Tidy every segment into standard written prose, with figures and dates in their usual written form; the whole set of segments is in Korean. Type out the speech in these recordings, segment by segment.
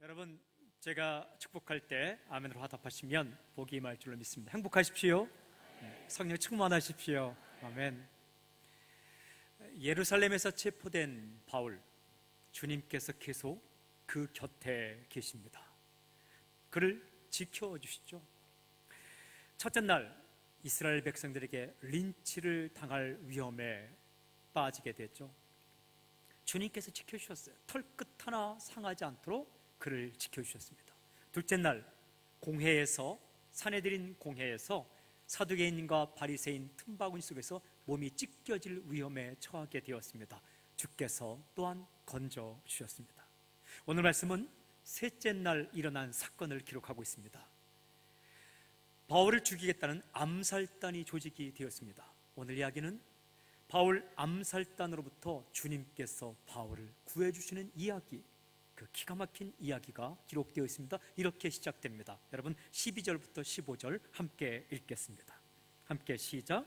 여러분, 제가 축복할 때 아멘으로 화답하시면 복이 임할 줄로 믿습니다. 행복하십시오. 성령 충만하십시오. 아멘. 예루살렘에서 체포된 바울, 주님께서 계속 그 곁에 계십니다. 그를 지켜주시죠. 첫째 날 이스라엘 백성들에게 린치를 당할 위험에 빠지게 됐죠. 주님께서 지켜주셨어요. 털끝 하나 상하지 않도록 그를 지켜주셨습니다. 둘째 날 공회에서, 사내들인 공회에서 사두개인과 바리새인 틈바구니 속에서 몸이 찢겨질 위험에 처하게 되었습니다. 주께서 또한 건져주셨습니다. 오늘 말씀은 셋째 날 일어난 사건을 기록하고 있습니다. 바울을 죽이겠다는 암살단이 조직이 되었습니다. 오늘 이야기는 바울 암살단으로부터 주님께서 바울을 구해주시는 이야기, 그 기가 막힌 이야기가 기록되어 있습니다. 이렇게 시작됩니다. 여러분, 12절부터 15절 함께 읽겠습니다. 함께 시작.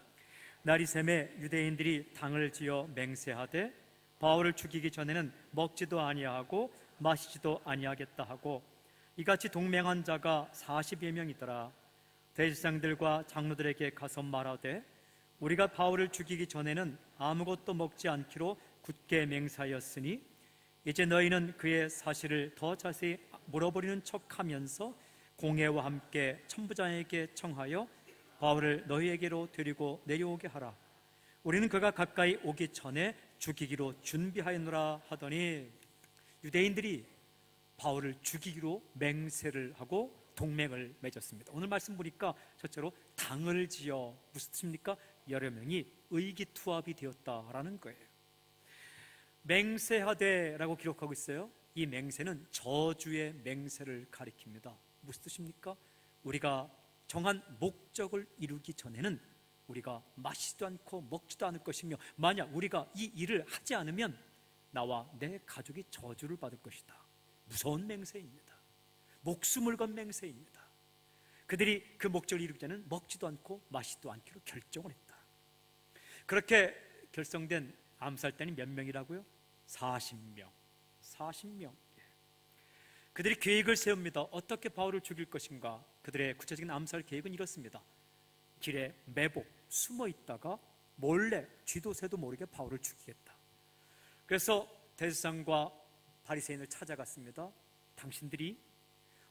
날이 새매 유대인들이 당을 지어 맹세하되 바울을 죽이기 전에는 먹지도 아니하고 마시지도 아니하겠다 하고, 이같이 동맹한 자가 40여 명이더라. 대제사장들과 장로들에게 가서 말하되 우리가 바울을 죽이기 전에는 아무것도 먹지 않기로 굳게 맹세하였으니 이제 너희는 그의 사실을 더 자세히 물어버리는 척하면서 공회와 함께 천부장에게 청하여 바울을 너희에게로 데리고 내려오게 하라. 우리는 그가 가까이 오기 전에 죽이기로 준비하였노라 하더니, 유대인들이 바울을 죽이기로 맹세를 하고 동맹을 맺었습니다. 오늘 말씀 보니까 첫째로 당을 지어, 무슨 뜻입니까? 여러 명이 의기투합이 되었다라는 거예요. 맹세하되라고 기록하고 있어요. 이 맹세는 저주의 맹세를 가리킵니다. 무슨 뜻입니까? 우리가 정한 목적을 이루기 전에는 우리가 마시지도 않고 먹지도 않을 것이며, 만약 우리가 이 일을 하지 않으면 나와 내 가족이 저주를 받을 것이다. 무서운 맹세입니다. 목숨을 건 맹세입니다. 그들이 그 목적을 이루기 전에는 먹지도 않고 마시지도 않기로 결정을 했다. 그렇게 결성된 암살단이 몇 명이라고요? 40명. 40명. 그들이 계획을 세웁니다. 어떻게 바울을 죽일 것인가? 그들의 구체적인 암살 계획은 이렇습니다. 길에 매복, 숨어 있다가 몰래 쥐도 새도 모르게 바울을 죽이겠다. 그래서 대제사장과 바리새인을 찾아갔습니다. 당신들이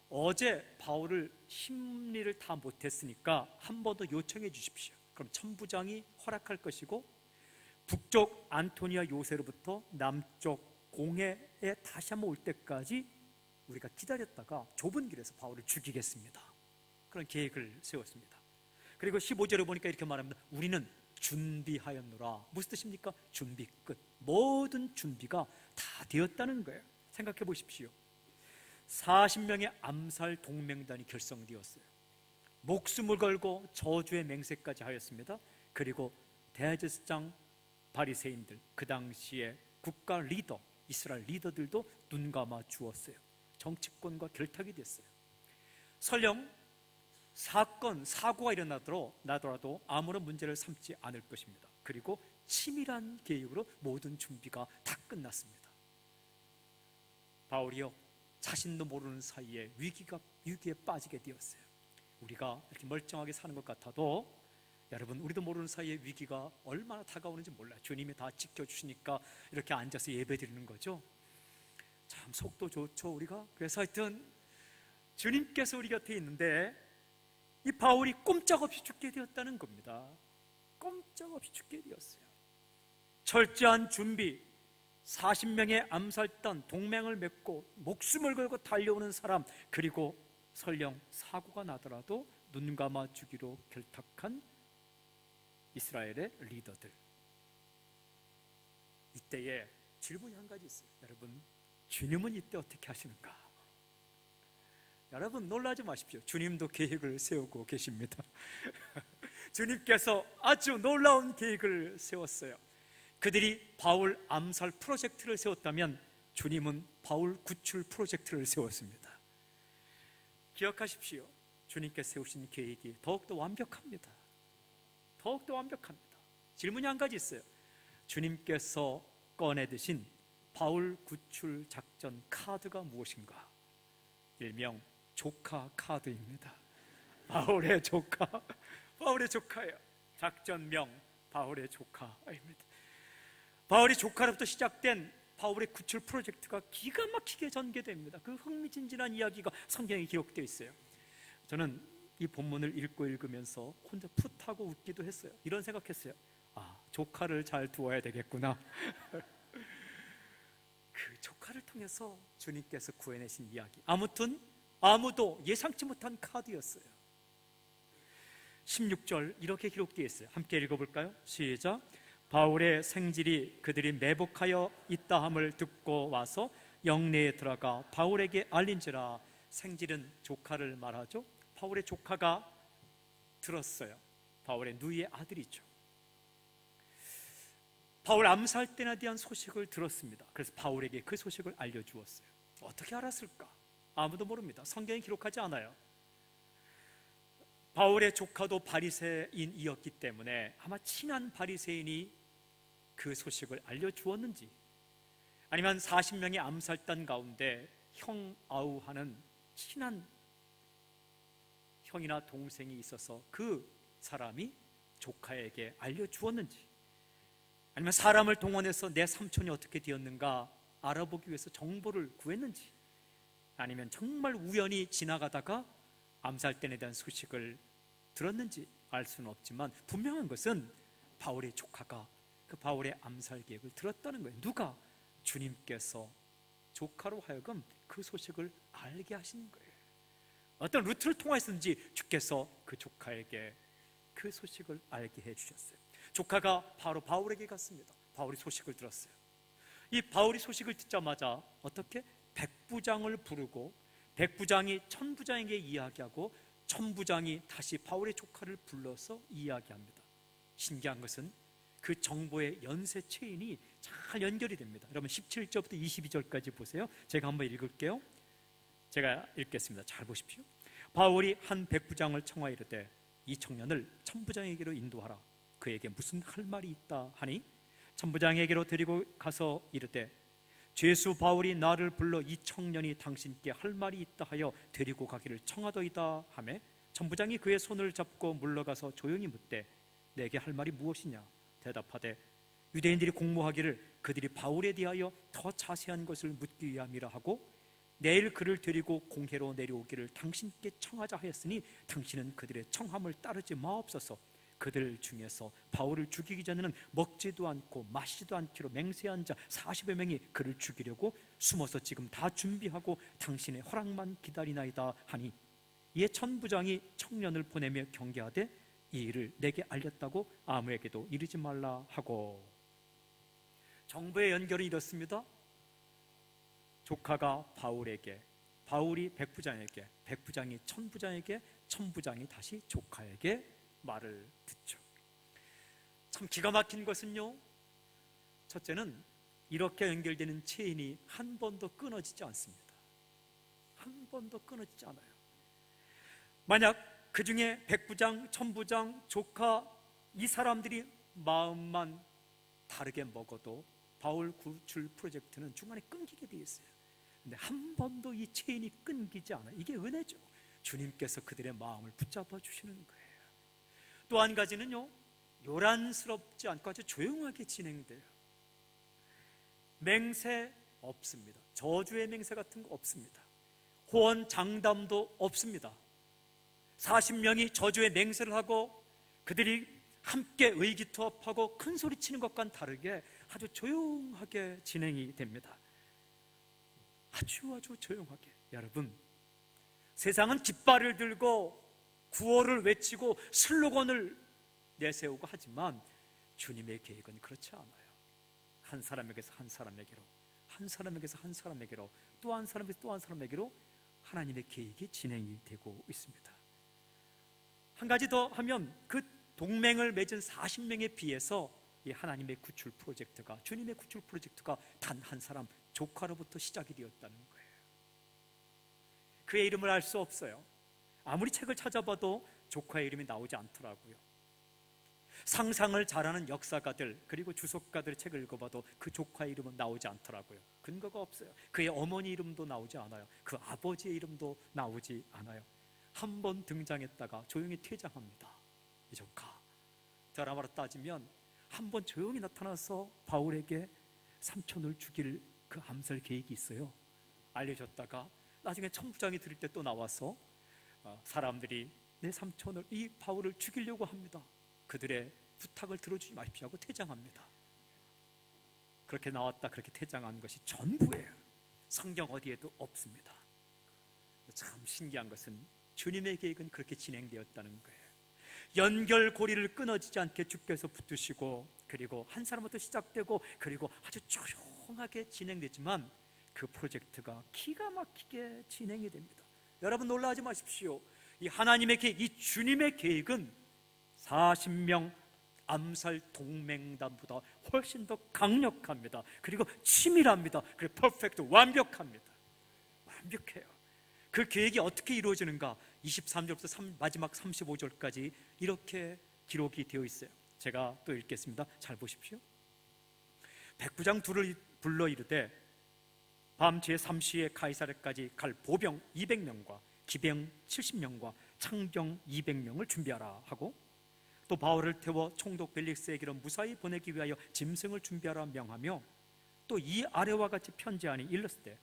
어제 바울을 심리를 다 못했으니까 한 번 더 요청해 주십시오. 그럼 천부장이 허락할 것이고, 북쪽 안토니아 요새로부터 남쪽 공회에 다시 한번 올 때까지 우리가 기다렸다가 좁은 길에서 바울을 죽이겠습니다. 그런 계획을 세웠습니다. 그리고 15절에 보니까 이렇게 말합니다. 우리는 준비하였노라. 무슨 뜻입니까? 준비 끝. 모든 준비가 다 되었다는 거예요. 생각해 보십시오. 40명의 암살 동맹단이 결성되었어요. 목숨을 걸고 저주의 맹세까지 하였습니다. 그리고 대제사장, 바리새인들, 그 당시에 국가 리더, 이스라엘 리더들도 눈 감아 주었어요. 정치권과 결탁이 됐어요. 설령 사건, 사고가 일어나더라도 아무런 문제를 삼지 않을 것입니다. 그리고 치밀한 계획으로 모든 준비가 다 끝났습니다. 바울이요, 자신도 모르는 사이에 위기에 빠지게 되었어요. 우리가 이렇게 멀쩡하게 사는 것 같아도 여러분, 우리도 모르는 사이에 위기가 얼마나 다가오는지 몰라요. 주님이 다 지켜주시니까 이렇게 앉아서 예배 드리는 거죠. 참 속도 좋죠, 우리가. 그래서 하여튼 주님께서 우리 곁에 있는데 이 바울이 꼼짝없이 죽게 되었다는 겁니다. 꼼짝없이 죽게 되었어요. 철저한 준비, 40명의 암살단, 동맹을 맺고 목숨을 걸고 달려오는 사람, 그리고 설령 사고가 나더라도 눈 감아 주기로 결탁한 이스라엘의 리더들. 이때에 질문이 한 가지 있어요. 여러분, 주님은 이때 어떻게 하시는가? 여러분, 놀라지 마십시오. 주님도 계획을 세우고 계십니다. 주님께서 아주 놀라운 계획을 세웠어요. 그들이 바울 암살 프로젝트를 세웠다면 주님은 바울 구출 프로젝트를 세웠습니다. 기억하십시오. 주님께서 세우신 계획이 더욱더 완벽합니다. 더욱더 완벽합니다. 질문이 한 가지 있어요. 주님께서 꺼내드신 바울 구출 작전 카드가 무엇인가? 일명 조카 카드입니다. 바울의 조카, 바울의 조카예요. 작전명 바울의 조카입니다. 바울이 조카로부터 시작된 바울의 구출 프로젝트가 기가 막히게 전개됩니다. 그 흥미진진한 이야기가 성경에 기록되어 있어요. 저는 이 본문을 읽으면서 혼자 풋하고 웃기도 했어요. 이런 생각했어요. 조카를 잘 두어야 되겠구나. 그 조카를 통해서 주님께서 구해내신 이야기, 아무튼 아무도 예상치 못한 카드였어요. 16절 이렇게 기록되어 있어요. 함께 읽어볼까요? 시작. 바울의 생질이 그들이 매복하여 있다함을 듣고 와서 영내에 들어가 바울에게 알린지라. 생질은 조카를 말하죠. 바울의 조카가 들었어요. 바울의 누이의 아들이죠. 바울 암살때에 대한 소식을 들었습니다. 그래서 바울에게 그 소식을 알려주었어요. 어떻게 알았을까? 아무도 모릅니다. 성경에 기록하지 않아요. 바울의 조카도 바리새인이었기 때문에 아마 친한 바리새인이 그 소식을 알려주었는지, 아니면 40명의 암살단 가운데 형 아우하는 친한 형이나 동생이 있어서 그 사람이 조카에게 알려주었는지, 아니면 사람을 동원해서 내 삼촌이 어떻게 되었는가 알아보기 위해서 정보를 구했는지, 아니면 정말 우연히 지나가다가 암살단에 대한 소식을 들었는지 알 수는 없지만 분명한 것은 바울의 조카가 그 바울의 암살 계획을 들었다는 거예요. 누가? 주님께서 조카로 하여금 그 소식을 알게 하시는 거예요. 어떤 루트를 통해서든지 주께서 그 조카에게 그 소식을 알게 해주셨어요. 조카가 바로 바울에게 갔습니다. 바울이 소식을 들었어요. 이 바울이 소식을 듣자마자 어떻게? 백부장을 부르고 백부장이 천부장에게 이야기하고 천부장이 다시 바울의 조카를 불러서 이야기합니다. 신기한 것은 그 정보의 연쇄 체인이 잘 연결이 됩니다. 여러분 17절부터 22절까지 보세요. 제가 한번 읽을게요. 제가 읽겠습니다. 잘 보십시오. 바울이 한 백부장을 청하여 이르되 이 청년을 천부장에게로 인도하라. 그에게 무슨 할 말이 있다 하니 천부장에게로 데리고 가서 이르되 죄수 바울이 나를 불러 이 청년이 당신께 할 말이 있다 하여 데리고 가기를 청하더이다 하매 천부장이 그의 손을 잡고 물러가서 조용히 묻되 내게 할 말이 무엇이냐 대답하되 유대인들이 공모하기를 그들이 바울에 대하여 더 자세한 것을 묻기 위함이라 하고 내일 그를 데리고 공회로 내려오기를 당신께 청하자 하였으니 당신은 그들의 청함을 따르지 마옵소서. 그들 중에서 바울을 죽이기 전에는 먹지도 않고 마시지도 않기로 맹세한 자 40여 명이 그를 죽이려고 숨어서 지금 다 준비하고 당신의 허락만 기다리나이다 하니 이에 천부장이 청년을 보내며 경계하되 이 일을 내게 알렸다고 아무에게도 이르지 말라 하고. 정보의 연결은 이렇습니다. 조카가 바울에게, 바울이 백부장에게, 백부장이 천부장에게, 천부장이 다시 조카에게 말을 듣죠. 참 기가 막힌 것은요, 첫째는 이렇게 연결되는 체인이 한 번도 끊어지지 않습니다. 한 번도 끊어지지 않아요. 만약 그 중에 백부장, 천부장, 조카 이 사람들이 마음만 다르게 먹어도 바울 구출 프로젝트는 중간에 끊기게 되어 있어요. 근데 한 번도 이 체인이 끊기지 않아요. 이게 은혜죠. 주님께서 그들의 마음을 붙잡아 주시는 거예요. 또 한 가지는요, 요란스럽지 않고 아주 조용하게 진행돼요. 맹세 없습니다. 저주의 맹세 같은 거 없습니다. 호언 장담도 없습니다. 40명이 저주의 맹세를 하고 그들이 함께 의기투합하고 큰 소리 치는 것과는 다르게 아주 조용하게 진행이 됩니다. 아주 조용하게. 여러분, 세상은 깃발을 들고 구호를 외치고 슬로건을 내세우고 하지만 주님의 계획은 그렇지 않아요. 한 사람에게서 한 사람에게로, 한 사람에게서 한 사람에게로, 또 한 사람에게서 또 한 사람에게로 하나님의 계획이 진행이 되고 있습니다. 한 가지 더 하면 그 동맹을 맺은 40명에 비해서 이 하나님의 구출 프로젝트가, 주님의 구출 프로젝트가 단 한 사람 조카로부터 시작이 되었다는 거예요. 그의 이름을 알 수 없어요. 아무리 책을 찾아봐도 조카의 이름이 나오지 않더라고요. 상상을 잘하는 역사가들 그리고 주석가들의 책을 읽어봐도 그 조카의 이름은 나오지 않더라고요. 근거가 없어요. 그의 어머니 이름도 나오지 않아요. 그 아버지의 이름도 나오지 않아요. 한 번 등장했다가 조용히 퇴장합니다. 이 조카. 드라마로 따지면 한 번 조용히 나타나서 바울에게 삼촌을 죽일 그 암살 계획이 있어요. 알려줬다가 나중에 청부장이 들을 때 또 나와서 사람들이 내 삼촌을, 이 바울을 죽이려고 합니다. 그들의 부탁을 들어주지 마십시오 하고 퇴장합니다. 그렇게 나왔다 그렇게 퇴장한 것이 전부예요. 성경 어디에도 없습니다. 참 신기한 것은 주님의 계획은 그렇게 진행되었다는 거예요. 연결고리를 끊어지지 않게 주께서 붙으시고, 그리고 한 사람부터 시작되고, 그리고 아주 조용하게 진행되지만 그 프로젝트가 기가 막히게 진행이 됩니다. 여러분 놀라지 마십시오. 이 하나님의 계획, 이 주님의 계획은 40명 암살 동맹단보다 훨씬 더 강력합니다. 그리고 치밀합니다. 그리고 퍼펙트, 완벽합니다. 완벽해요. 그 계획이 어떻게 이루어지는가? 23절부터 마지막 35절까지 이렇게 기록이 되어 있어요. 제가 또 읽겠습니다. 잘 보십시오. 백부장 둘을 불러 이르되 밤 제3시에 가이사랴까지 갈 보병 200명과 기병 70명과 창병 200명을 준비하라 하고, 또 바울을 태워 총독 벨릭스에게로 무사히 보내기 위하여 짐승을 준비하라 명하며, 또 이 아래와 같이 편지하니 일렀으되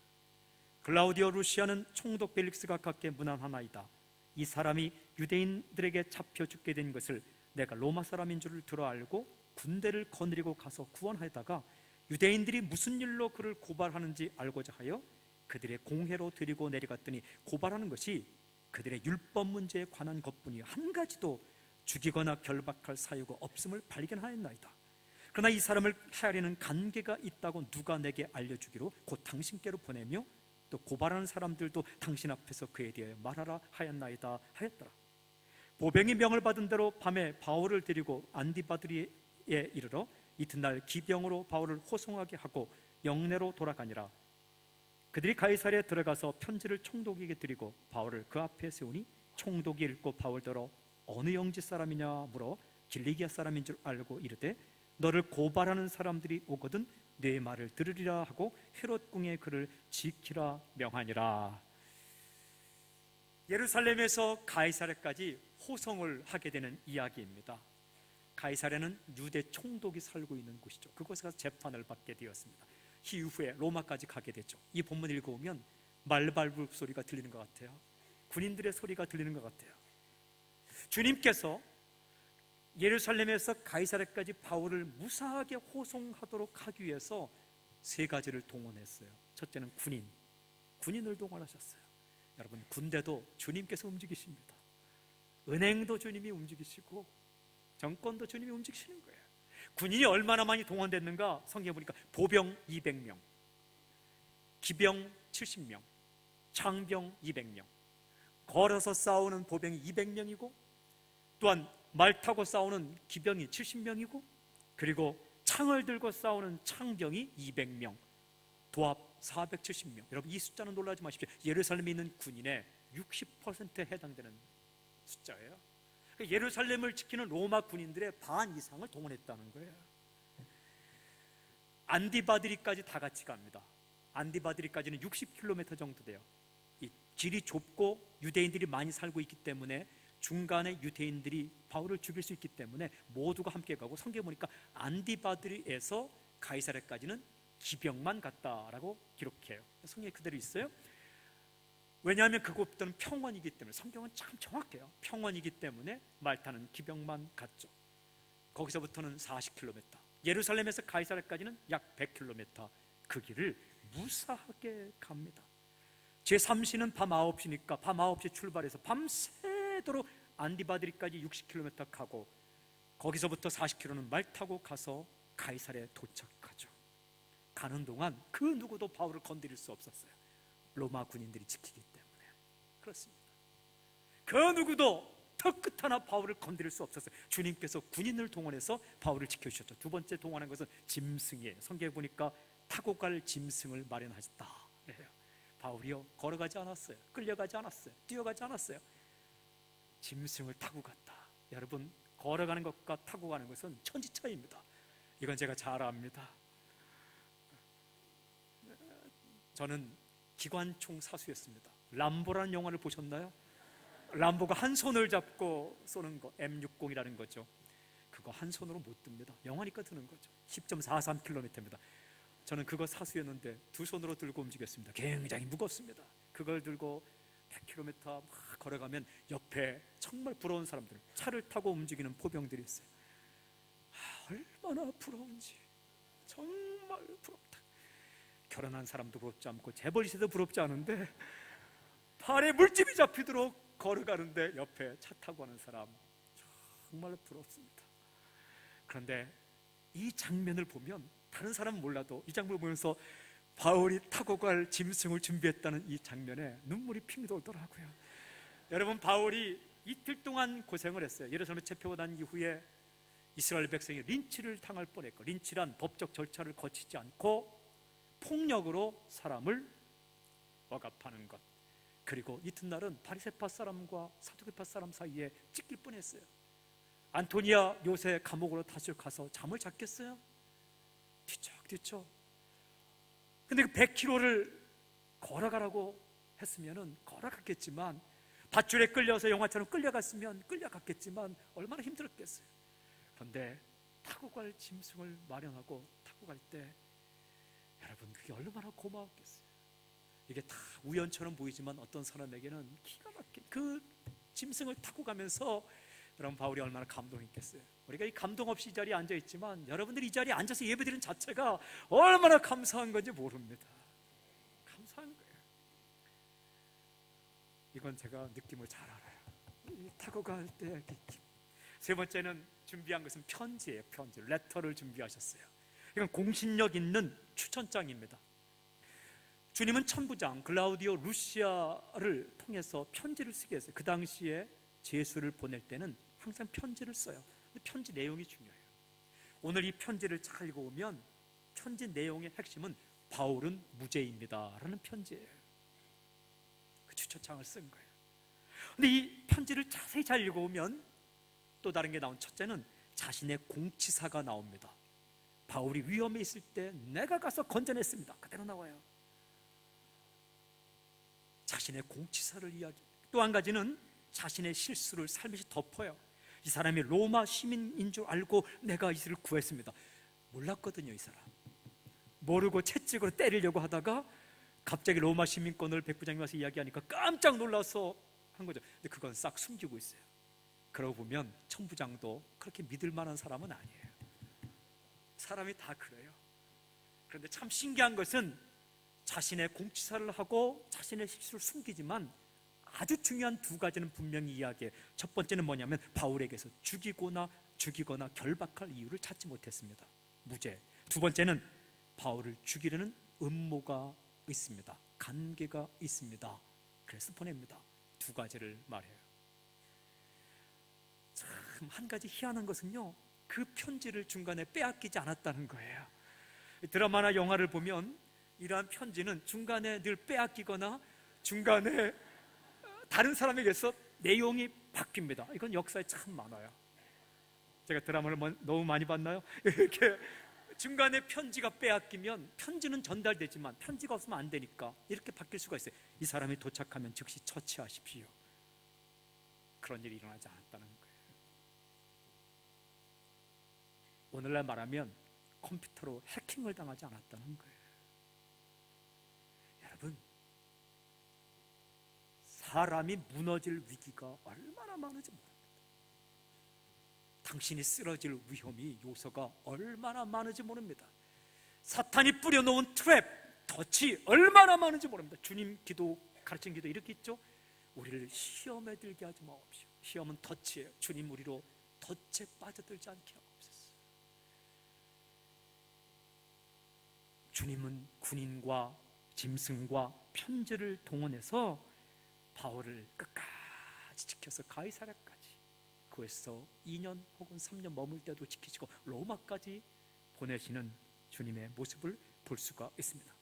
글라우디오 루시아는 총독 벨릭스가 갖게 문안하나이다. 이 사람이 유대인들에게 잡혀 죽게 된 것을 내가 로마 사람인 줄을 들어 알고 군대를 거느리고 가서 구원하다가 유대인들이 무슨 일로 그를 고발하는지 알고자 하여 그들의 공회로 데리고 내려갔더니 고발하는 것이 그들의 율법 문제에 관한 것뿐이요 한 가지도 죽이거나 결박할 사유가 없음을 발견하였나이다. 그러나 이 사람을 헤아리는 관계가 있다고 누가 내게 알려주기로 곧 당신께로 보내며 또 고발하는 사람들도 당신 앞에서 그에 대하여 말하라 하였나이다 하였더라. 보병이 명을 받은 대로 밤에 바울을 데리고 안디바드리에 이르러 이튿날 기병으로 바울을 호송하게 하고 영내로 돌아가니라. 그들이 가이사랴에 들어가서 편지를 총독에게 드리고 바울을 그 앞에 세우니 총독이 읽고 바울더러 어느 영지 사람이냐 물어 길리기아 사람인 줄 알고 이르되 너를 고발하는 사람들이 오거든 네 말을 들으리라 하고 헤롯 궁에 그를 지키라 명하니라. 예루살렘에서 가이사랴까지 호송을 하게 되는 이야기입니다. 가이사랴는 유대 총독이 살고 있는 곳이죠. 그곳에서 재판을 받게 되었습니다. 이후에 로마까지 가게 되죠. 이 본문 읽어보면 말발굽 소리가 들리는 것 같아요. 군인들의 소리가 들리는 것 같아요. 주님께서 예루살렘에서 가이사랴까지 바울을 무사하게 호송하도록 하기 위해서 세 가지를 동원했어요. 첫째는 군인을 동원하셨어요. 여러분, 군대도 주님께서 움직이십니다. 은행도 주님이 움직이시고 정권도 주님이 움직이시는 거예요. 군인이 얼마나 많이 동원됐는가? 성경에 보니까 보병 200명, 기병 70명, 창병 200명, 걸어서 싸우는 보병이 200명이고 또한 말 타고 싸우는 기병이 70명이고 그리고 창을 들고 싸우는 창병이 200명, 도합 470명. 여러분, 이 숫자는 놀라지 마십시오. 예루살렘에 있는 군인의 60%에 해당되는 숫자예요. 예루살렘을 지키는 로마 군인들의 반 이상을 동원했다는 거예요. 안디바드리까지 다 같이 갑니다. 안디바드리까지는 60km 정도 돼요. 이 길이 좁고 유대인들이 많이 살고 있기 때문에 중간에 유대인들이 바울을 죽일 수 있기 때문에 모두가 함께 가고, 성경에 보니까 안디바드리에서 가이사랴까지는 기병만 갔다라고 기록해요. 성경에 그대로 있어요. 왜냐하면 그곳부터는 평원이기 때문에, 성경은 참 정확해요. 평원이기 때문에 말 타는 기병만 갔죠. 거기서부터는 40km, 예루살렘에서 가이사랴까지는 약 100km, 그 길을 무사하게 갑니다. 제3시는 밤 9시니까 밤 9시에 출발해서 밤새도록 안디바드리까지 60km 가고 거기서부터 40km는 말 타고 가서 가이사랴에 도착하죠. 가는 동안 그 누구도 바울을 건드릴 수 없었어요. 로마 군인들이 지키기 때문에. 그렇습니다. 그 누구도 턱끝 하나 바울을 건드릴 수 없었어요. 주님께서 군인을 동원해서 바울을 지켜주셨죠. 두 번째 동원한 것은 짐승이에요. 성경에 보니까 타고 갈 짐승을 마련하셨다. 바울이요, 걸어가지 않았어요. 끌려가지 않았어요. 뛰어가지 않았어요. 짐승을 타고 갔다. 여러분, 걸어가는 것과 타고 가는 것은 천지 차이입니다. 이건 제가 잘 압니다. 저는 기관총 사수였습니다. 람보라는 영화를 보셨나요? 람보가 한 손을 잡고 쏘는 거, M60이라는 거죠. 그거 한 손으로 못 듭니다. 영화니까 드는 거죠. 10.43km입니다. 저는 그거 사수였는데 두 손으로 들고 움직였습니다. 굉장히 무겁습니다. 그걸 들고 100km 막 걸어가면 옆에 정말 부러운 사람들, 차를 타고 움직이는 포병들이 있어요. 얼마나 부러운지, 정말 부럽다. 결혼한 사람도 부럽지 않고 재벌 시대도 부럽지 않은데 팔에 물집이 잡히도록 걸어가는데 옆에 차 타고 가는 사람 정말 부럽습니다. 그런데 이 장면을 보면 다른 사람은 몰라도 이 장면을 보면서 바울이 타고 갈 짐승을 준비했다는 이 장면에 눈물이 핑 돌더라고요. 여러분, 바울이 이틀 동안 고생을 했어요. 예루살렘에 체포가 난 이후에 이스라엘 백성이 린치를 당할 뻔했고, 린치란 법적 절차를 거치지 않고 폭력으로 사람을 억압하는 것, 그리고 이튿날은 바리새파 사람과 사두개파 사람 사이에 찢길 뻔했어요. 안토니아 요새 감옥으로 다시 가서 잠을 잤겠어요? 뒤척뒤척. 근데 그 100km를 걸어가라고 했으면은 걸어갔겠지만, 밧줄에 끌려서 영화처럼 끌려갔으면 끌려갔겠지만 얼마나 힘들었겠어요. 그런데 타고 갈 짐승을 마련하고 타고 갈 때 여러분, 그게 얼마나 고마웠겠어요. 이게 다 우연처럼 보이지만 어떤 사람에게는 기가 막힌 그 짐승을 타고 가면서 여러분, 바울이 얼마나 감동했겠어요. 우리가 이 감동 없이 이 자리에 앉아있지만 여러분들이 이 자리에 앉아서 예배드리는 자체가 얼마나 감사한 건지 모릅니다. 감사한 거예요. 이건 제가 느낌을 잘 알아요. 타고 갈 때. 세 번째는 준비한 것은 편지예요. 편지, 레터를 준비하셨어요. 이건 공신력 있는 추천장입니다. 주님은 천부장 글라우디오 루시아를 통해서 편지를 쓰게 했어요. 그 당시에 제수를 보낼 때는 항상 편지를 써요. 근데 편지 내용이 중요해요. 오늘 이 편지를 잘 읽어보면 편지 내용의 핵심은 바울은 무죄입니다 라는 편지예요. 그 추천장을 쓴 거예요. 근데 이 편지를 자세히 잘 읽어보면 또 다른 게 나온, 첫째는 자신의 공치사가 나옵니다. 바울이 위험에 있을 때 내가 가서 건져냈습니다. 그대로 나와요. 자신의 공치사를 이야기. 또 한 가지는 자신의 실수를 살며시 덮어요. 이 사람이 로마 시민인 줄 알고 내가 이들을 구했습니다. 몰랐거든요. 이 사람 모르고 채찍으로 때리려고 하다가 갑자기 로마 시민권을 백부장이 와서 이야기하니까 깜짝 놀라서 한 거죠. 근데 그건 싹 숨기고 있어요. 그러고 보면 천부장도 그렇게 믿을 만한 사람은 아니에요. 사람이 다 그래요. 그런데 참 신기한 것은 자신의 공치사를 하고 자신의 실수를 숨기지만 아주 중요한 두 가지는 분명히 이야기해요. 첫 번째는 뭐냐면 바울에게서 죽이거나 결박할 이유를 찾지 못했습니다. 무죄. 두 번째는 바울을 죽이려는 음모가 있습니다. 관계가 있습니다. 그래서 보냅니다. 두 가지를 말해요. 참 한 가지 희한한 것은요, 그 편지를 중간에 빼앗기지 않았다는 거예요. 드라마나 영화를 보면 이러한 편지는 중간에 늘 빼앗기거나 중간에 다른 사람에게서 내용이 바뀝니다. 이건 역사에 참 많아요. 제가 드라마를 너무 많이 봤나요? 이렇게 중간에 편지가 빼앗기면 편지는 전달되지만 편지가 없으면 안 되니까 이렇게 바뀔 수가 있어요. 이 사람이 도착하면 즉시 처치하십시오. 그런 일이 일어나지 않았다는 거예요. 오늘날 말하면 컴퓨터로 해킹을 당하지 않았다는 거예요. 여러분, 사람이 무너질 위기가 얼마나 많은지 모릅니다. 당신이 쓰러질 위험이 요소가 얼마나 많은지 모릅니다. 사탄이 뿌려놓은 트랩, 덫이 얼마나 많은지 모릅니다. 주님 기도, 가르친 기도 이렇게 있죠. 우리를 시험에 들게 하지 마옵시오. 시험은 덫이에요. 주님 우리로 덫에 빠져들지 않게 하옵소서. 주님은 군인과 짐승과 편지를 동원해서 바울을 끝까지 지켜서 가이사랴까지, 그에서 2년 혹은 3년 머물 때도 지키시고 로마까지 보내시는 주님의 모습을 볼 수가 있습니다.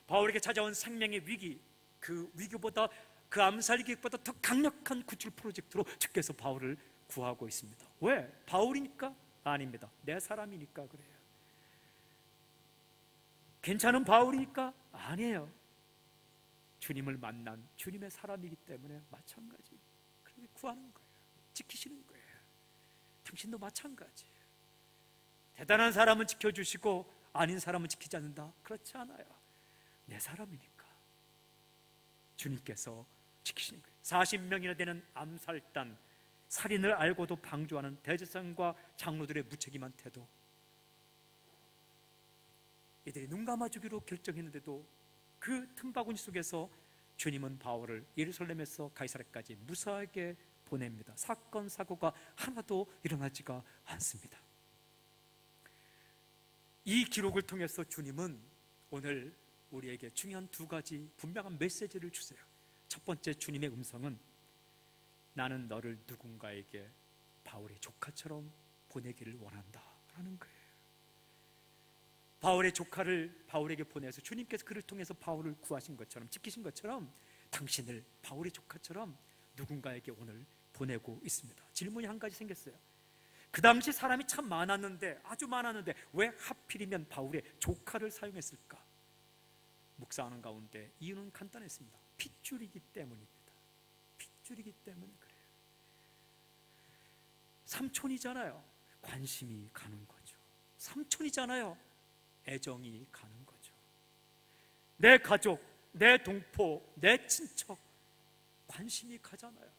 바울에게 찾아온 생명의 위기, 그 위기보다, 그 암살 위기보다 더 강력한 구출 프로젝트로 주께서 바울을 구하고 있습니다. 왜? 바울이니까? 아닙니다. 내 사람이니까 그래요. 괜찮은 바울이니까? 아니에요. 주님을 만난 주님의 사람이기 때문에 마찬가지. 그렇게 구하는 거예요. 지키시는 거예요. 당신도 마찬가지예요. 대단한 사람은 지켜주시고 아닌 사람은 지키지 않는다? 그렇지 않아요. 내 사람이니까 주님께서 지키시는 거예요. 40명이나 되는 암살단, 살인을 알고도 방조하는 대제사장과 장로들의 무책임한 태도, 이들이 눈 감아주기로 결정했는데도 그 틈바구니 속에서 주님은 바울을 예루살렘에서 가이사랴까지 무사하게 보냅니다. 사건 사고가 하나도 일어나지가 않습니다. 이 기록을 통해서 주님은 오늘 우리에게 중요한 두 가지 분명한 메시지를 주세요. 첫 번째, 주님의 음성은 나는 너를 누군가에게 바울의 조카처럼 보내기를 원한다 라는 거예요. 바울의 조카를 바울에게 보내서 주님께서 그를 통해서 바울을 구하신 것처럼, 지키신 것처럼 당신을 바울의 조카처럼 누군가에게 오늘 보내고 있습니다. 질문이 한 가지 생겼어요. 그 당시 사람이 참 많았는데, 아주 많았는데 왜 하필이면 바울의 조카를 사용했을까? 묵상하는 가운데 이유는 간단했습니다. 핏줄이기 때문입니다. 핏줄이기 때문에 그래요. 삼촌이잖아요. 관심이 가는 거죠. 삼촌이잖아요. 애정이 가는 거죠. 내 가족, 내 동포, 내 친척, 관심이 가잖아요.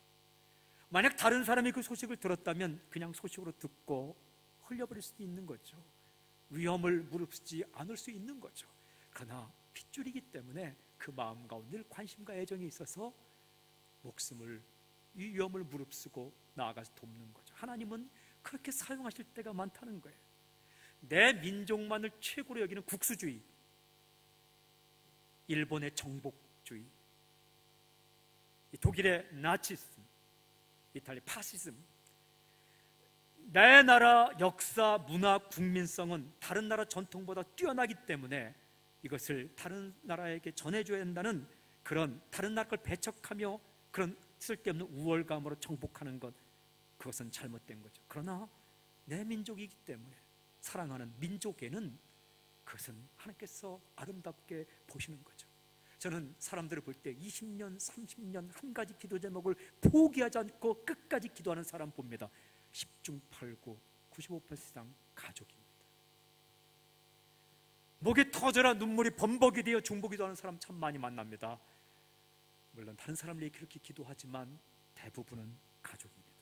만약 다른 사람이 그 소식을 들었다면 그냥 소식으로 듣고 흘려버릴 수도 있는 거죠. 위험을 무릅쓰지 않을 수 있는 거죠. 그러나 핏줄이기 때문에 그 마음 가운데 늘 관심과 애정이 있어서 목숨을, 이 위험을 무릅쓰고 나아가서 돕는 거죠. 하나님은 그렇게 사용하실 때가 많다는 거예요. 내 민족만을 최고로 여기는 국수주의, 일본의 정복주의, 독일의 나치즘, 이탈리 파시즘, 내 나라 역사, 문화, 국민성은 다른 나라 전통보다 뛰어나기 때문에 이것을 다른 나라에게 전해줘야 한다는 그런 다른 나라 걸 배척하며 그런 쓸데없는 우월감으로 정복하는 것, 그것은 잘못된 거죠. 그러나 내 민족이기 때문에, 사랑하는 민족에는 그것은 하나님께서 아름답게 보시는 거죠. 저는 사람들을 볼 때 20년, 30년 한 가지 기도 제목을 포기하지 않고 끝까지 기도하는 사람 봅니다. 10중 8구 95% 이상 가족입니다. 목이 터져라 눈물이 범벅이 되어 중보기도하는 사람 참 많이 만납니다. 물론 다른 사람들이 그렇게 기도하지만 대부분은 가족입니다.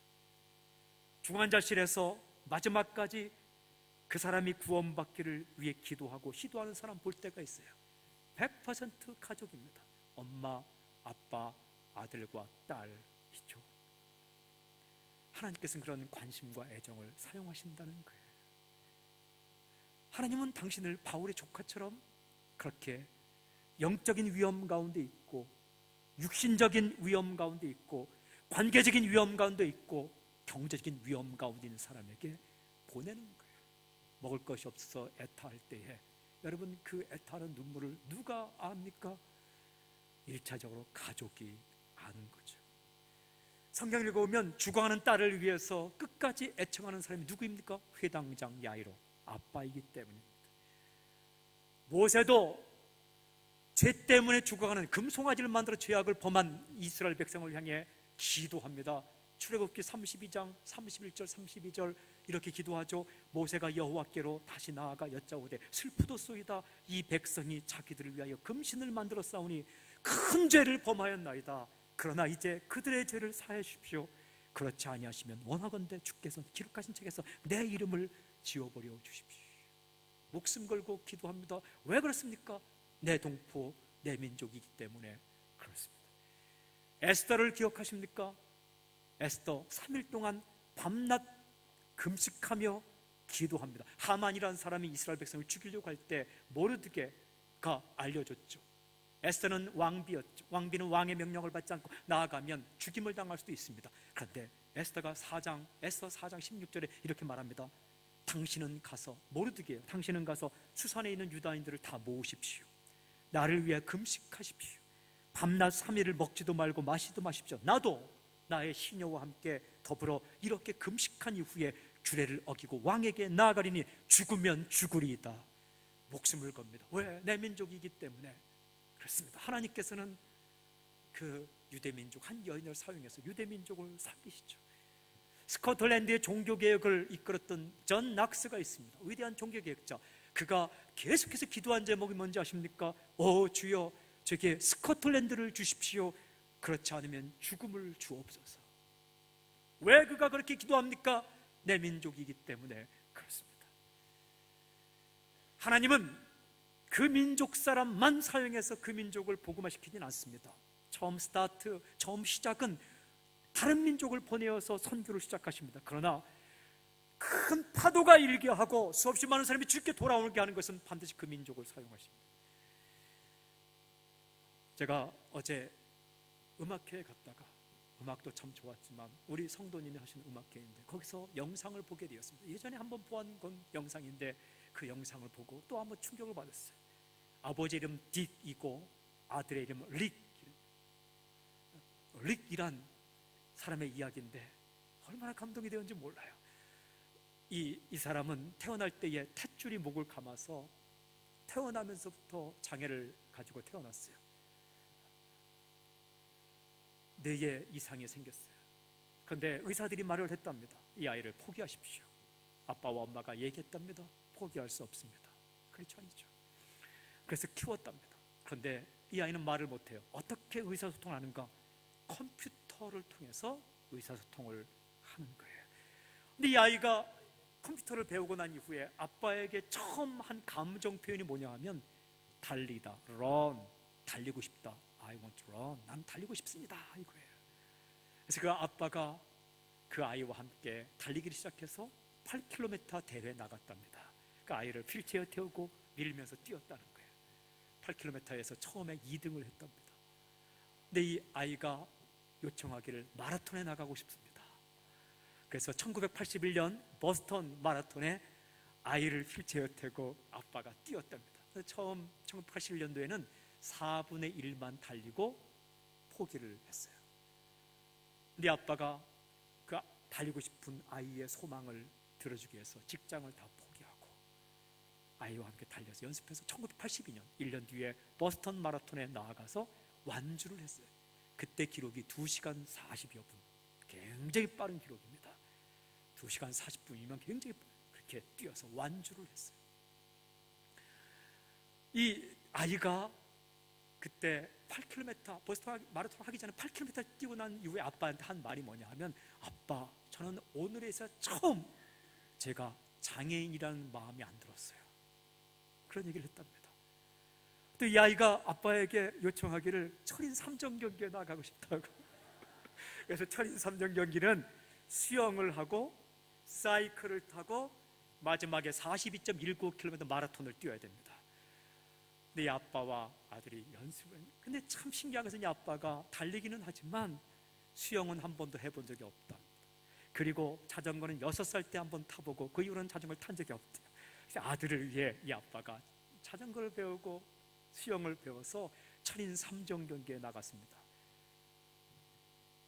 중환자실에서 마지막까지 그 사람이 구원받기를 위해 기도하고 시도하는 사람 볼 때가 있어요. 100% 가족입니다. 엄마, 아빠, 아들과 딸이죠. 하나님께서는 그런 관심과 애정을 사용하신다는 거예요. 하나님은 당신을 바울의 조카처럼 그렇게 영적인 위험 가운데 있고, 육신적인 위험 가운데 있고, 관계적인 위험 가운데 있고, 경제적인 위험 가운데 있는 사람에게 보내는 거예요. 먹을 것이 없어서 애타할 때에 여러분, 그 애타는 눈물을 누가 압니까? 1차적으로 가족이 아는 거죠. 성경 읽어보면 죽어가는 딸을 위해서 끝까지 애청하는 사람이 누구입니까? 회당장 야이로, 아빠이기 때문입니다. 모세도 죄 때문에 죽어가는 금송아지를 만들어 죄악을 범한 이스라엘 백성을 향해 기도합니다. 출애굽기 32장 31절 32절 이렇게 기도하죠. 모세가 여호와께로 다시 나아가 여짜오되 슬프도소이다. 이 백성이 자기들을 위하여 금신을 만들어 싸우니 큰 죄를 범하였나이다. 그러나 이제 그들의 죄를 사해 주십시오. 그렇지 아니하시면 원하건대 주께서 기록하신 책에서 내 이름을 지워버려 주십시오. 목숨 걸고 기도합니다. 왜 그렇습니까? 내 동포, 내 민족이기 때문에 그렇습니다. 에스더를 기억하십니까? 에스더 3일 동안 밤낮 금식하며 기도합니다. 하만이라는 사람이 이스라엘 백성을 죽이려고 할 때 모르드게가 알려줬죠. 에스더는 왕비였죠. 왕비는 왕의 명령을 받지 않고 나아가면 죽임을 당할 수도 있습니다. 그런데 에스더 4장 16절에 이렇게 말합니다. 당신은 가서, 모르드게요, 당신은 가서 수산에 있는 유다인들을 다 모으십시오. 나를 위해 금식하십시오. 밤낮 3일을 먹지도 말고 마시도 마십시오. 나도 나의 시녀와 함께 더불어 이렇게 금식한 이후에 규례를 어기고 왕에게 나아가리니 죽으면 죽으리이다. 목숨을 겁니다. 왜? 내 민족이기 때문에 그렇습니다. 하나님께서는 그 유대민족 한 여인을 사용해서 유대민족을 살리시죠. 스코틀랜드의 종교개혁을 이끌었던 존 낙스가 있습니다. 위대한 종교개혁자. 그가 계속해서 기도한 제목이 뭔지 아십니까? 오 주여, 저에게 스코틀랜드를 주십시오. 그렇지 않으면 죽음을 주옵소서. 왜 그가 그렇게 기도합니까? 내 민족이기 때문에 그렇습니다. 하나님은 그 민족 사람만 사용해서 그 민족을 복음화시키진 않습니다. 처음 시작은 다른 민족을 보내어서 선교를 시작하십니다. 그러나 큰 파도가 일게 하고 수없이 많은 사람이 주께 돌아오게 하는 것은 반드시 그 민족을 사용하십니다. 제가 어제 음악회에 갔다가, 음악도 참 좋았지만 우리 성도님이 하시는 음악회인데 거기서 영상을 보게 되었습니다. 예전에 한번 보았던 건 영상인데 그 영상을 보고 또 한번 충격을 받았어요. 아버지 이름 딕이고 아들의 이름 릭이란 사람의 이야기인데 얼마나 감동이 되었는지 몰라요. 이 사람은 태어날 때에 탯줄이 목을 감아서 태어나면서부터 장애를 가지고 태어났어요. 뇌에 이상이 생겼어요. 그런데 의사들이 말을 했답니다. 이 아이를 포기하십시오. 아빠와 엄마가 얘기했답니다. 포기할 수 없습니다. 그렇죠, 아니죠? 그래서 키웠답니다. 그런데 이 아이는 말을 못해요. 어떻게 의사소통을 하는가? 컴퓨터를 통해서 의사소통을 하는 거예요. 근데 이 아이가 컴퓨터를 배우고 난 이후에 아빠에게 처음 한 감정 표현이 뭐냐 하면 달리다, run, 달리고 싶다. I want to run, 난 달리고 싶습니다, 이거예요. 그래서 그 아빠가 그 아이와 함께 달리기를 시작해서 8km 대회에 나갔답니다. 그 아이를 휠체어 태우고 밀면서 뛰었다는 거예요. 8km에서 처음에 2등을 했답니다. 근데 이 아이가 요청하기를 마라톤에 나가고 싶습니다. 그래서 1981년 버스턴 마라톤에 아이를 휠체어 태고 아빠가 뛰었답니다. 처음 1981년도에는 4분의 1만 달리고 포기를 했어요. 근데 아빠가 그 달리고 싶은 아이의 소망을 들어주기 위해서 직장을 다 포기하고 아이와 함께 달려서 연습해서 1982년 1년 뒤에 버스턴 마라톤에 나아가서 완주를 했어요. 그때 기록이 2시간 40여 분, 굉장히 빠른 기록입니다. 2시간 40분이면 굉장히 그렇게 뛰어서 완주를 했어요. 이 아이가 그때 8km 버스턴 마라톤 하기 전에 8km 뛰고 난 이후에 아빠한테 한 말이 뭐냐 하면, 아빠, 저는 오늘에서 처음 제가 장애인이라는 마음이 안 들었어요. 그런 얘기를 했답니다. 또 이 아이가 아빠에게 요청하기를 철인 3종 경기에 나가고 싶다고. 그래서 철인 3종 경기는 수영을 하고 사이클을 타고 마지막에 42.19km 마라톤을 뛰어야 됩니다. 근데 이 아빠와 아들이 연습을, 근데 참 신기한 것은 이 아빠가 달리기는 하지만 수영은 한 번도 해본 적이 없다. 그리고 자전거는 6살 때 한 번 타보고 그 이후로는 자전거를 탄 적이 없대요. 그래서 아들을 위해 이 아빠가 자전거를 배우고 수영을 배워서 철인 3종 경기에 나갔습니다.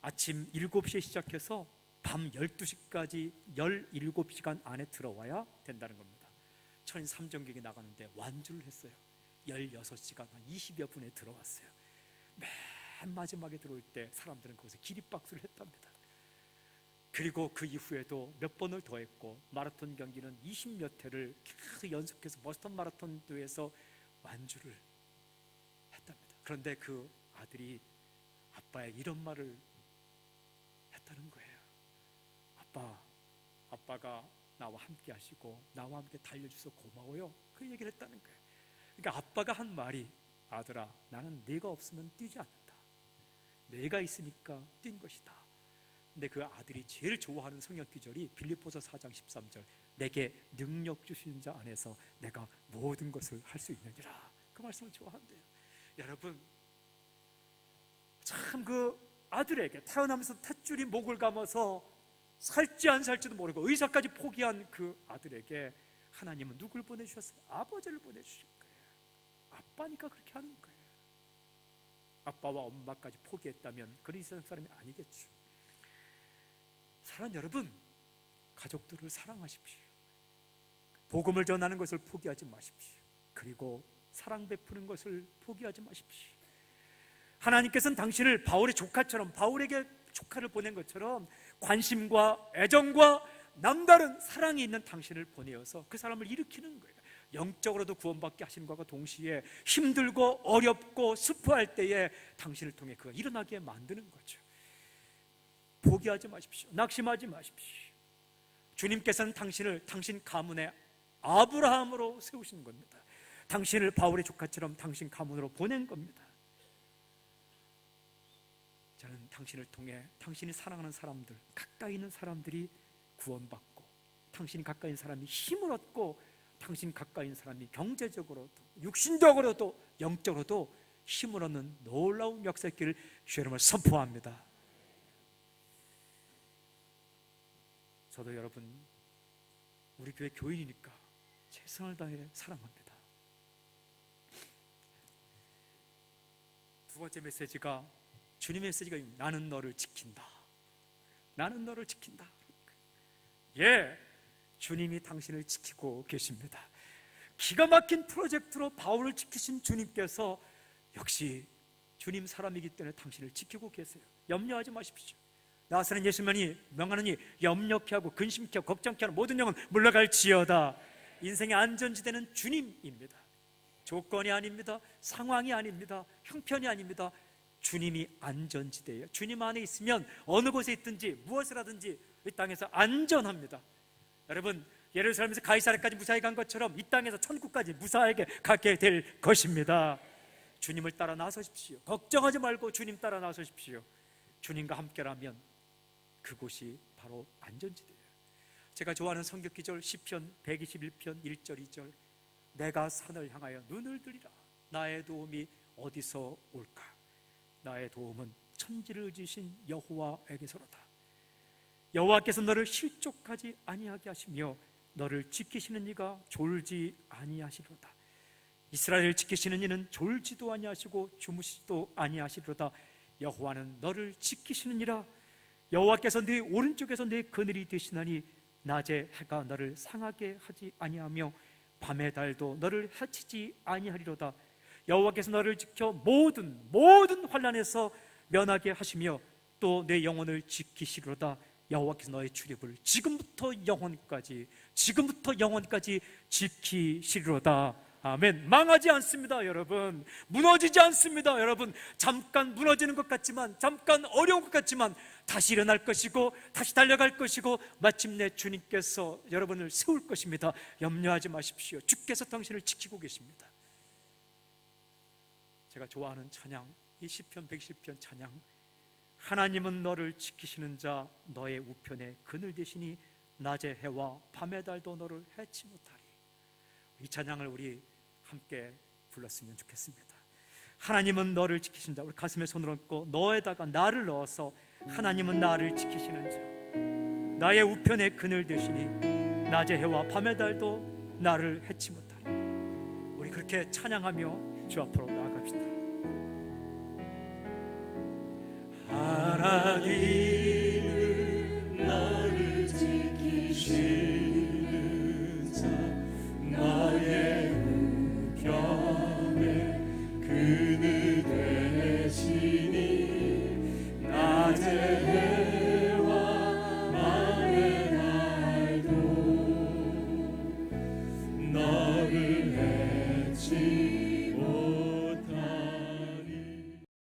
아침 7시에 시작해서 밤 12시까지 17시간 안에 들어와야 된다는 겁니다. 철인 3종 경기에 나가는데 완주를 했어요. 16시간 한 20여 분에 들어왔어요. 맨 마지막에 들어올 때 사람들은 거기서 기립박수를 했답니다. 그리고 그 이후에도 몇 번을 더 했고 마라톤 경기는 20몇 회를 계속 연속해서 버스턴 마라톤 대회에서 완주를 했답니다. 그런데 그 아들이 아빠의 이런 말을 했다는 거예요. 아빠가 나와 함께 하시고 나와 함께 달려주셔서 고마워요. 그 얘기를 했다는 거예요. 그러니까 아빠가 한 말이, 아들아, 나는 네가 없으면 뛰지 않는다. 네가 있으니까 뛴 것이다. 근데 그 아들이 제일 좋아하는 성경 구절이 빌립보서 4장 13절, 내게 능력 주시는 자 안에서 내가 모든 것을 할 수 있느니라. 그 말씀을 좋아한대요. 여러분, 참 그 아들에게 태어나면서 탯줄이 목을 감아서 살지 안 살지도 모르고 의사까지 포기한 그 아들에게 하나님은 누굴 보내주셨어요? 아버지를 보내주신 거예요. 아빠니까 그렇게 하는 거예요. 아빠와 엄마까지 포기했다면 그런 세상 사람이 아니겠죠. 사랑하는 여러분, 가족들을 사랑하십시오. 복음을 전하는 것을 포기하지 마십시오. 그리고 사랑 베푸는 것을 포기하지 마십시오. 하나님께서는 당신을 바울의 조카처럼, 바울에게 조카를 보낸 것처럼 관심과 애정과 남다른 사랑이 있는 당신을 보내어서 그 사람을 일으키는 거예요. 영적으로도 구원받게 하시는 것과 동시에 힘들고 어렵고 슬퍼할 때에 당신을 통해 그가 일어나게 만드는 거죠. 포기하지 마십시오. 낙심하지 마십시오. 주님께서는 당신을 당신 가문의 아브라함으로 세우신 겁니다. 당신을 바울의 조카처럼 당신 가문으로 보낸 겁니다. 저는 당신을 통해 당신이 사랑하는 사람들, 가까이 있는 사람들이 구원받고, 당신이 가까이 있는 사람이 힘을 얻고, 당신 가까이 있는 사람이 경제적으로도 육신적으로도 영적으로도 힘을 얻는 놀라운 역사 있기를 주의 이름으로 선포합니다. 저도 여러분, 우리 교회 교인이니까 최선을 다해 사랑합니다. 두 번째 메시지가, 주님의 메시지가 나는 너를 지킨다. 나는 너를 지킨다. 예, 주님이 당신을 지키고 계십니다. 기가 막힌 프로젝트로 바울을 지키신 주님께서 역시 주님 사람이기 때문에 당신을 지키고 계세요. 염려하지 마십시오. 나사렛 예수만이 명하느니 염려케 하고 근심케 하고 걱정케 하는 모든 영은 물러갈지어다. 인생의 안전지대는 주님입니다. 조건이 아닙니다. 상황이 아닙니다. 형편이 아닙니다. 주님이 안전지대예요. 주님 안에 있으면 어느 곳에 있든지 무엇을 하든지 이 땅에서 안전합니다. 여러분, 예루살렘에서 가이사랴까지 무사히 간 것처럼 이 땅에서 천국까지 무사하게 가게 될 것입니다. 주님을 따라 나서십시오. 걱정하지 말고 주님 따라 나서십시오. 주님과 함께라면 그곳이 바로 안전지대예요. 제가 좋아하는 성경기절 시편 121편 1절 2절, 내가 산을 향하여 눈을 들이라. 나의 도움이 어디서 올까? 나의 도움은 천지를 지으신 여호와에게서로다. 여호와께서 너를 실족하지 아니하게 하시며 너를 지키시는 이가 졸지 아니하시리로다. 이스라엘을 지키시는 이는 졸지도 아니하시고 주무시지도 아니하시리로다. 여호와는 너를 지키시는 이라. 여호와께서 네 오른쪽에서 네 그늘이 되시나니 낮에 해가 너를 상하게 하지 아니하며 밤의 달도 너를 해치지 아니하리로다. 여호와께서 너를 지켜 모든 환난에서 면하게 하시며 또 내 영혼을 지키시리로다. 여호와께서 너의 출입을 지금부터 영원까지 지키시리로다. 아멘. 망하지 않습니다, 여러분. 무너지지 않습니다, 여러분. 잠깐 무너지는 것 같지만, 잠깐 어려운 것 같지만 다시 일어날 것이고 다시 달려갈 것이고 마침내 주님께서 여러분을 세울 것입니다. 염려하지 마십시오. 주께서 당신을 지키고 계십니다. 제가 좋아하는 찬양, 이 시편 110편 찬양, 하나님은 너를 지키시는 자, 너의 우편에 그늘 되시니 낮의 해와 밤의 달도 너를 해치 못하리. 이 찬양을 우리 함께 불렀으면 좋겠습니다. 하나님은 너를 지키신 자, 우리 가슴에 손을 얹고 너에다가 나를 넣어서 하나님은 나를 지키시는 자, 나의 우편에 그늘 되시니 낮의 해와 밤의 달도 나를 해치 못하리. 우리 그렇게 찬양하며 주 앞으로 나아갑시다. 하나님